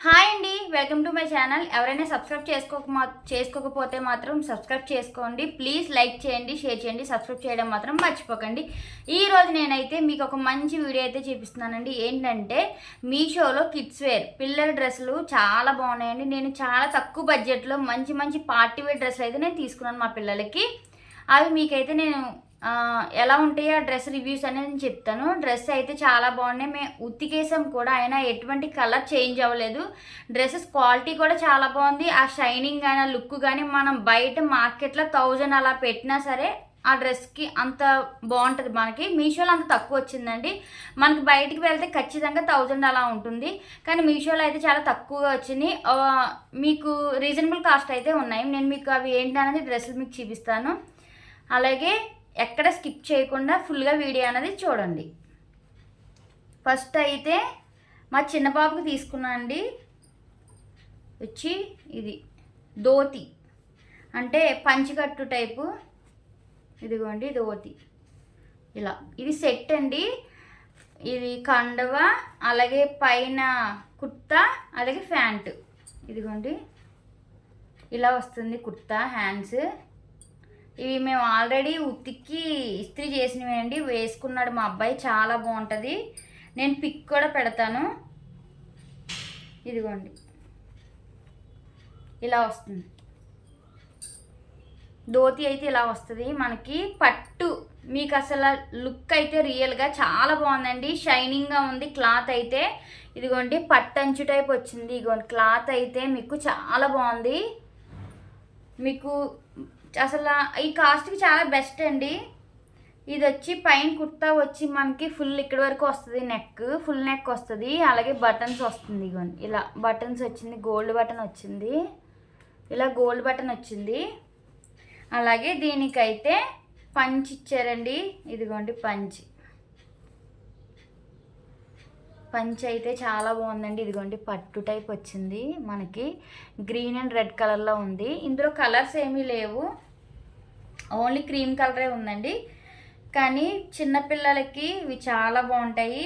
Hi అండి, welcome to my channel. ఎవరైనా subscribe చేసుకోకపోతే మాత్రం సబ్స్క్రైబ్ చేసుకోండి. ప్లీజ్ లైక్ చేయండి, షేర్ చేయండి, సబ్స్క్రైబ్ చేయడం మాత్రం మర్చిపోకండి. ఈరోజు నేనైతే మీకు ఒక మంచి వీడియో అయితే చూపిస్తున్నానండి. ఏంటంటే మీషోలో కిడ్స్ వేర్ పిల్లల డ్రెస్సులు చాలా బాగున్నాయండి. నేను చాలా తక్కువ బడ్జెట్లో మంచి మంచి పార్టీ వేర్ డ్రెస్సులు అయితే నేను తీసుకున్నాను మా పిల్లలకి. అవి మీకైతే నేను ఎలా ఉంటాయి ఆ డ్రెస్ రివ్యూస్ అనేది నేను చెప్తాను. డ్రెస్ అయితే చాలా బాగున్నాయి. మేము ఉతికేసాం కూడా, అయినా ఎటువంటి కలర్ చేంజ్ అవ్వలేదు. డ్రెస్సెస్ క్వాలిటీ కూడా చాలా బాగుంది. ఆ షైనింగ్ కానీ ఆ లుక్ కానీ మనం బయట మార్కెట్లో 1000 అలా పెట్టినా సరే ఆ డ్రెస్కి అంత బాగుంటుంది. మనకి మీషోలో అంత తక్కువ వచ్చిందండి. మనకి బయటికి వెళ్తే ఖచ్చితంగా 1000 అలా ఉంటుంది, కానీ మీషోలో అయితే చాలా తక్కువగా వచ్చింది. మీకు రీజనబుల్ కాస్ట్ అయితే ఉన్నాయి. నేను మీకు అవి ఏంటనేది డ్రెస్సులు మీకు చూపిస్తాను. అలాగే ఎక్కడ స్కిప్ చేయకుండా ఫుల్గా వీడియో అనేది చూడండి. ఫస్ట్ అయితే మా చిన్న బాబుకి తీసుకున్నా అండి. వచ్చి ఇది ధోతి అంటే పంచికట్టు టైపు. ఇదిగోండి ధోతి, ఇలా ఇది సెట్ అండి. ఇది కండవ, అలాగే పైన కుర్తా, అలాగే ప్యాంటు. ఇదిగోండి ఇలా వస్తుంది కుర్తా, హ్యాండ్స్. ఇవి మేము ఆల్రెడీ ఉతికి ఇస్త్రీ చేసినవి అండి. వేసుకున్నాడు మా అబ్బాయి, చాలా బాగుంటుంది. నేను పిక్ కూడా పెడతాను. ఇదిగోండి ఇలా వస్తుంది ధోతి అయితే, ఇలా వస్తుంది మనకి పట్టు. మీకు అసలు లుక్ అయితే రియల్గా చాలా బాగుందండి. షైనింగ్గా ఉంది క్లాత్ అయితే. ఇదిగోండి పట్టంచు టైప్ వచ్చింది. ఇదిగోండి క్లాత్ అయితే మీకు చాలా బాగుంది. మీకు అసలు ఈ కాస్ట్కి చాలా బెస్ట్ అండి. ఇది వచ్చి పైన కుర్తా వచ్చి మనకి ఫుల్ ఇక్కడి వరకు వస్తుంది, నెక్ ఫుల్ నెక్ వస్తుంది. అలాగే బటన్స్ వస్తుంది. ఇదిగోండి ఇలా బటన్స్ వచ్చింది, గోల్డ్ బటన్ వచ్చింది, ఇలా గోల్డ్ బటన్ వచ్చింది. అలాగే దీనికైతే పంచ్ ఇచ్చారండి. ఇదిగోండి పంచ్ అయితే చాలా బాగుందండి. ఇదిగోండి పట్టు టైప్ వచ్చింది, మనకి గ్రీన్ అండ్ రెడ్ కలర్లో ఉంది. ఇందులో కలర్స్ ఏమీ లేవు, ఓన్లీ క్రీమ్ కలరే ఉందండి. కానీ చిన్నపిల్లలకి ఇవి చాలా బాగుంటాయి.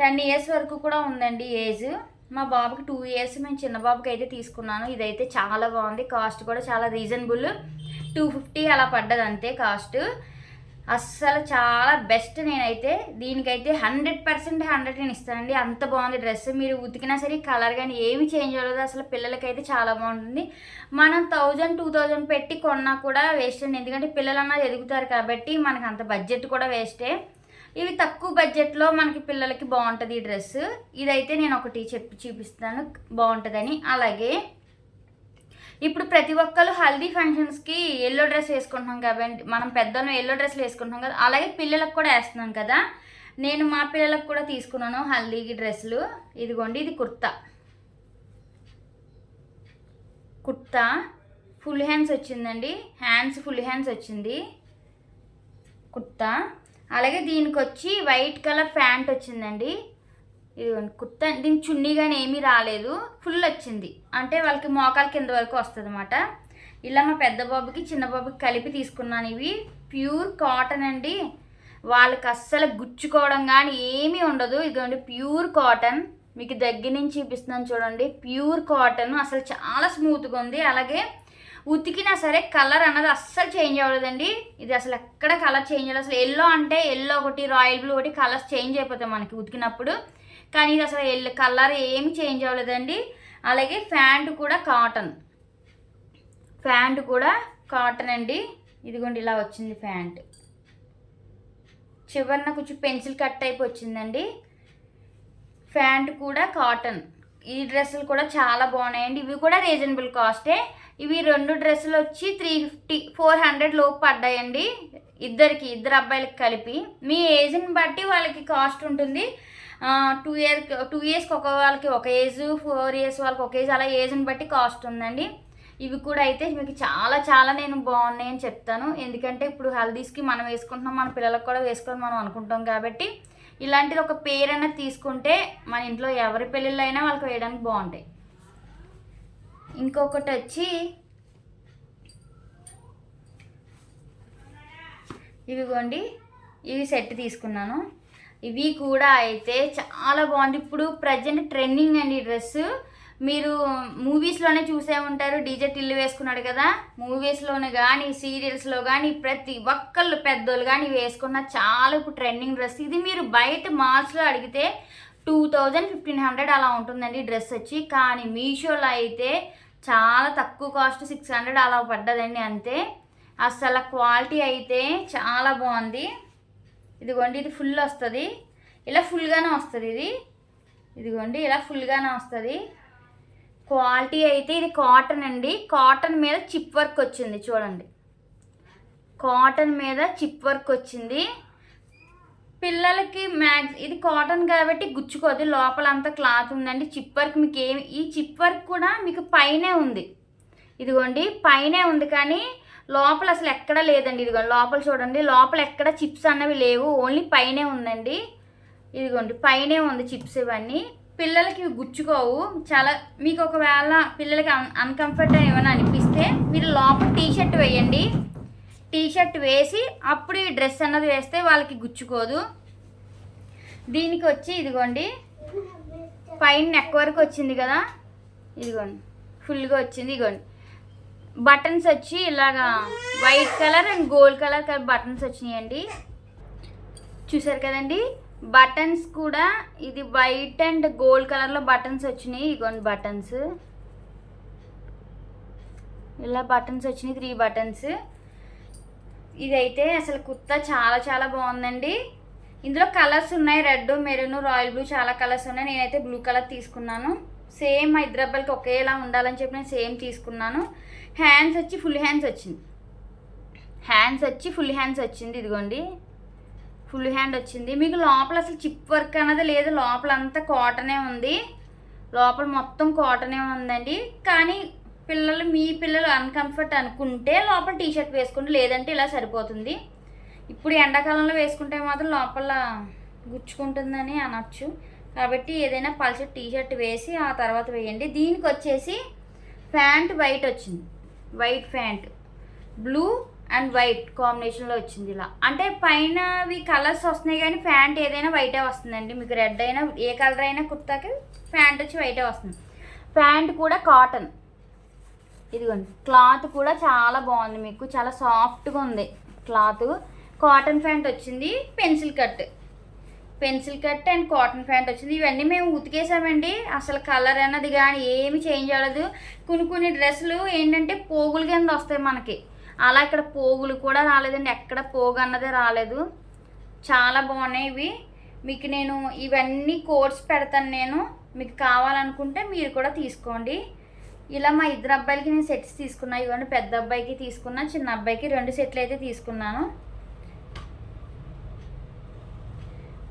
10 ఇయర్స్ వరకు కూడా ఉందండి ఏజ్. మా బాబుకి 2 ఇయర్స్, మేము చిన్న బాబుకి అయితే తీసుకున్నాను. ఇదైతే చాలా బాగుంది. కాస్ట్ కూడా చాలా రీజనబుల్, 250 అలా పడ్డది అంతే కాస్ట్. అస్సలు చాలా బెస్ట్. నేనైతే దీనికైతే 100% 100 నేను ఇస్తానండి. అంత బాగుంది డ్రెస్. మీరు ఉతికినా సరే కలర్ కానీ ఏమి చేంజ్ అవ్వలేదు. అసలు పిల్లలకైతే చాలా బాగుంటుంది. మనం 1000-2000 పెట్టి కొన్నా కూడా వేస్ట్ అండి, ఎందుకంటే పిల్లలన్నా ఎదుగుతారు కాబట్టి మనకు అంత బడ్జెట్ కూడా వేస్టే. ఇవి తక్కువ బడ్జెట్లో మనకి పిల్లలకి బాగుంటుంది ఈ డ్రెస్. ఇదైతే నేను ఒకటి చెప్పి చూపిస్తాను బాగుంటుందని. అలాగే ఇప్పుడు ప్రతి ఒక్కరు హల్దీ ఫంక్షన్స్కి ఎల్లో డ్రెస్ వేసుకుంటున్నాం కాబట్టి, మనం పెద్దలు ఎల్లో డ్రెస్లు వేసుకుంటున్నాం కదా, అలాగే పిల్లలకు కూడా వేస్తున్నాం కదా. నేను మా పిల్లలకు కూడా తీసుకున్నాను హల్దీకి డ్రెస్సులు. ఇదిగోండి ఇది కుర్తా ఫుల్ హ్యాండ్స్ వచ్చిందండి. హ్యాండ్స్ ఫుల్ హ్యాండ్స్ వచ్చింది కుర్తా. అలాగే దీనికి వచ్చి వైట్ కలర్ ప్యాంట్ వచ్చిందండి. ఇదిగోండి కుర్తా. దీనికి చున్నీ కానీ ఏమీ రాలేదు, ఫుల్ వచ్చింది. అంటే వాళ్ళకి మోకాల కింద వరకు వస్తుంది అన్నమాట. ఇలా మా పెద్ద బాబుకి చిన్న బాబుకి కలిపి తీసుకున్నాను. ఇవి ప్యూర్ కాటన్ అండి. వాళ్ళకి అస్సలు గుచ్చుకోవడం కానీ ఏమీ ఉండదు. ఇదిగోండి ప్యూర్ కాటన్. మీకు దగ్గర నుంచి చూపిస్తున్నాను చూడండి. ప్యూర్ కాటన్, అసలు చాలా స్మూత్గా ఉంది. అలాగే ఉతికినా సరే కలర్ అన్నది అస్సలు చేంజ్ అవ్వలేదండి. ఇది అసలు ఎక్కడ కలర్ చేంజ్ అవ్వలేదు. అసలు ఎల్లో అంటే ఎల్లో ఒకటి, రాయల్ బ్లూ ఒకటి కలర్స్ చేంజ్ అయిపోతాయి మనకి ఉతికినప్పుడు, కానీ ఇది అసలు కలర్ ఏమి చేంజ్ అవ్వలేదండి. అలాగే ప్యాంటు కూడా కాటన్ అండి. ఇదిగోండి ఇలా వచ్చింది ప్యాంట్. చివరిన కొంచెం పెన్సిల్ కట్ టైప్ వచ్చిందండి. ప్యాంట్ కూడా కాటన్. ఈ డ్రెస్సులు కూడా చాలా బాగున్నాయండి. ఇవి కూడా రీజనబుల్ కాస్టే. ఇవి 2 డ్రెస్సులు వచ్చి 350-400 లోపు పడ్డాయండి. ఇద్దరు అబ్బాయిలకి కలిపి. మీ ఏజ్ని బట్టి వాళ్ళకి కాస్ట్ ఉంటుంది. 2 ఇయర్స్కి ఒక వాళ్ళకి ఒక ఏజ్, 4 ఇయర్స్ వాళ్ళకి ఒక ఏజ్, అలా ఏజ్ని బట్టి కాస్ట్ ఉందండి. ఇవి కూడా అయితే మీకు చాలా చాలా నేను బాగున్నాయని చెప్తాను. ఎందుకంటే ఇప్పుడు హల్దీస్కి మనం వేసుకుంటున్నాం, మన పిల్లలకు కూడా వేసుకోవాలని మనం అనుకుంటాం కాబట్టి ఇలాంటిది ఒక పేరు అనేది తీసుకుంటే మన ఇంట్లో ఎవరి పెళ్ళిళ్ళు అయినా వాళ్ళకి వేయడానికి బాగుంటాయి. ఇంకొకటి వచ్చి ఇవిగోండి, ఇవి సెట్ తీసుకున్నాను. ఇవి కూడా అయితే చాలా బాగుంది. ఇప్పుడు ప్రజెంట్ ట్రెండింగ్ అండి ఈ డ్రెస్. మీరు మూవీస్లోనే చూసే ఉంటారు, డీజే టిల్లు వేసుకున్నాడు కదా. మూవీస్లోనే కానీ సీరియల్స్లో కానీ ప్రతి ఒక్కళ్ళు పెద్దోళ్ళు కానీ వేసుకున్న చాలా ఇప్పుడు ట్రెండింగ్ డ్రెస్ ఇది. మీరు బయట మాల్స్లో అడిగితే 2000-1500 అలా ఉంటుందండి డ్రెస్ వచ్చి. కానీ మీషోలో అయితే చాలా తక్కువ కాస్ట్ 600 అలా పడ్డదండి అంతే. అసలు క్వాలిటీ అయితే చాలా బాగుంది. ఇదిగోండి ఇది ఫుల్ వస్తుంది, ఇలా ఫుల్గానే వస్తుంది ఇది. ఇదిగోండి ఇలా ఫుల్గానే వస్తుంది. క్వాలిటీ అయితే ఇది కాటన్ అండి. కాటన్ మీద చిప్ వర్క్ వచ్చింది చూడండి. కాటన్ మీద చిప్ వర్క్ వచ్చింది. పిల్లలకి ఇది కాటన్ కాబట్టి గుచ్చుకోదు, లోపలంతా క్లాత్ ఉందండి. చిప్ వర్క్ మీకు ఈ చిప్ వర్క్ కూడా మీకు పైనే ఉంది. ఇదిగోండి పైనే ఉంది కానీ లోపల అసలు ఎక్కడ లేదండి. ఇదిగోండి లోపల చూడండి, లోపల ఎక్కడ చిప్స్ అన్నవి లేవు, ఓన్లీ పైనే ఉందండి. ఇదిగోండి పైనే ఉంది చిప్స్. ఇవన్నీ పిల్లలకి గుచ్చుకోవు. చాలా మీకు ఒకవేళ పిల్లలకి అన్కంఫర్ట్ ఏమైనా అనిపిస్తే మీరు లోపల టీషర్ట్ వేయండి. టీషర్ట్ వేసి అప్పుడు ఈ డ్రెస్ అన్నది వేస్తే వాళ్ళకి గుచ్చుకోదు. దీనికి వచ్చి ఇదిగోండి పైన నెక్ వరకు వచ్చింది కదా, ఇదిగోండి ఫుల్గా వచ్చింది. ఇదిగోండి బటన్స్ వచ్చి ఇలాగా white colour and gold colour buttons వచ్చినాయండి. చూసారు కదండి బటన్స్ కూడా ఇది వైట్ అండ్ గోల్డ్ కలర్లో బటన్స్ వచ్చినాయి. ఇగోండి బటన్స్ ఇలా బటన్స్ వచ్చినాయి, 3 బటన్స్. ఇదైతే అసలు కుర్తా చాలా చాలా బాగుందండి. ఇందులో కలర్స్ ఉన్నాయి, రెడ్, మెరూన్, రాయల్ బ్లూ, చాలా కలర్స్ ఉన్నాయి. నేనైతే బ్లూ కలర్ తీసుకున్నాను. సేమ్ మా ఇద్దరు అబ్బాయిలకి ఒకేలా ఉండాలని చెప్పి నేను సేమ్ తీసుకున్నాను. హ్యాండ్స్ వచ్చి ఫుల్ హ్యాండ్స్ వచ్చింది. ఫుల్ హ్యాండ్స్ వచ్చింది. ఇదిగోండి ఫుల్ హ్యాండ్ వచ్చింది. మీకు లోపల అసలు చిప్ వర్క్ అన్నది లేదు, లోపల అంతా కాటనే ఉంది. లోపల మొత్తం కాటనే ఉందండి. కానీ మీ పిల్లలు అన్కంఫర్ట్ అనుకుంటే లోపల టీషర్ట్ వేసుకోండి, లేదంటే ఇలా సరిపోతుంది. ఇప్పుడు ఎండాకాలంలో వేసుకుంటే మాత్రం లోపల గుచ్చుకుంటుందని అనొచ్చు. కాబట్టి ఏదైనా పల్చటి టీషర్ట్ వేసి ఆ తర్వాత వేయండి. దీనికి వచ్చేసి ప్యాంట్ వైట్ వచ్చింది, white pant blue and white కాంబినేషన్లో వచ్చింది. ఇలా అంటే పైన కలర్స్ వస్తున్నాయి కానీ ప్యాంట్ ఏదైనా వైటే వస్తుందండి. మీకు రెడ్ అయినా ఏ కలర్ అయినా కుర్తాకి ప్యాంట్ వచ్చి వైటే వస్తుంది. ప్యాంట్ కూడా కాటన్. ఇదిగోండి క్లాత్ కూడా చాలా బాగుంది, మీకు చాలా సాఫ్ట్గా ఉంది క్లాత్. కాటన్ ప్యాంట్ వచ్చింది, pencil cut and cotton pant వచ్చింది. ఇవన్నీ మేము ఉతికేసామండి. అసలు కలర్ అన్నది కానీ ఏమి చేంజ్ అవ్వలేదు. కొన్ని డ్రెస్సులు ఏంటంటే పోగులు కింద వస్తాయి మనకి, అలా ఇక్కడ పోగులు కూడా రాలేదండి, ఎక్కడ పోగు అన్నదే రాలేదు. చాలా బాగున్నాయి ఇవి. మీకు నేను ఇవన్నీ కోడ్స్ పెడతాను, నేను మీకు కావాలనుకుంటే మీరు కూడా తీసుకోండి. ఇలా మా ఇద్దరు అబ్బాయిలకి నేను సెట్స్ తీసుకున్నాను. ఇవన్నీ పెద్ద అబ్బాయికి తీసుకున్నా, చిన్న అబ్బాయికి 2 సెట్లు అయితే తీసుకున్నాను.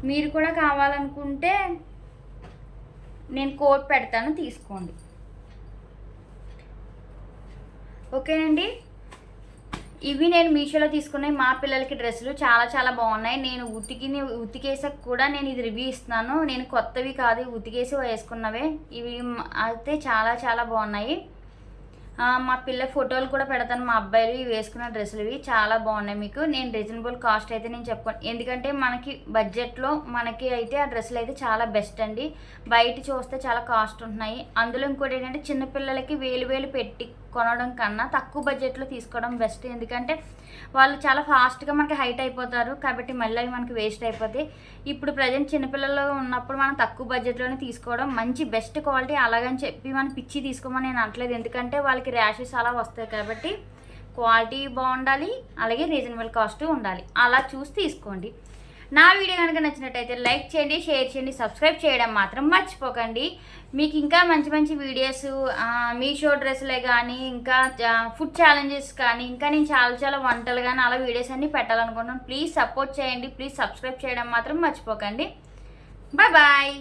మీరు కూడా కావాలనుకుంటే నేను కోడ్ పెడతాను, తీసుకోండి. ఓకేనండి, ఇవి నేను మీషోలో తీసుకున్నాయి మా పిల్లలకి డ్రెస్సులు. చాలా చాలా బాగున్నాయి. నేను ఉతికేసాక కూడా నేను ఇది రివ్యూ ఇస్తున్నాను. నేను కొత్తవి కాదు, ఉతికేసి వేసుకున్నవే. ఇవి అయితే చాలా చాలా బాగున్నాయి. మా పిల్ల ఫోటోలు కూడా పెడతాను, మా అబ్బాయిలు వేసుకున్న డ్రెస్సులు ఇవి చాలా బాగున్నాయి. మీకు నేను రీజనబుల్ కాస్ట్ అయితే నేను చెప్పుకోను, ఎందుకంటే మనకి బడ్జెట్లో మనకి అయితే ఆ డ్రెస్సులు అయితే చాలా బెస్ట్ అండి. బయట చూస్తే చాలా కాస్ట్ ఉంటున్నాయి. అందులో ఇంకోటి ఏంటంటే చిన్నపిల్లలకి వేలు పెట్టి కొనడం కన్నా తక్కువ బడ్జెట్లో తీసుకోవడం బెస్ట్. ఎందుకంటే వాళ్ళు చాలా ఫాస్ట్గా మనకి హైట్ అయిపోతారు, కాబట్టి మళ్ళీ అవి మనకి వేస్ట్ అయిపోతాయి. ఇప్పుడు ప్రజెంట్ చిన్నపిల్లలు ఉన్నప్పుడు మనం తక్కువ బడ్జెట్లోనే తీసుకోవడం మంచి బెస్ట్ క్వాలిటీ. అలాగని చెప్పి మనం పిచ్చి తీసుకోమని నేను అనట్లేదు, ఎందుకంటే వాళ్ళకి ర్యాషెస్ అలా వస్తాయి. కాబట్టి క్వాలిటీ బాగుండాలి, అలాగే రీజనబుల్ కాస్ట్ ఉండాలి, అలా చూసి తీసుకోండి. నా వీడియో కనుక నచ్చినట్టయితే లైక్ చేయండి, షేర్ చేయండి, సబ్స్క్రైబ్ చేయడం మాత్రం మర్చిపోకండి. మీకు ఇంకా మంచి వీడియోస్ మీషో డ్రెస్సులే కానీ ఇంకా ఫుడ్ ఛాలెంజెస్ కానీ ఇంకా నేను చాలా వంటలు కానీ అలా వీడియోస్ అన్నీ పెట్టాలనుకుంటున్నాను. ప్లీజ్ సపోర్ట్ చేయండి, ప్లీజ్ సబ్స్క్రైబ్ చేయడం మాత్రం మర్చిపోకండి. బాయ్.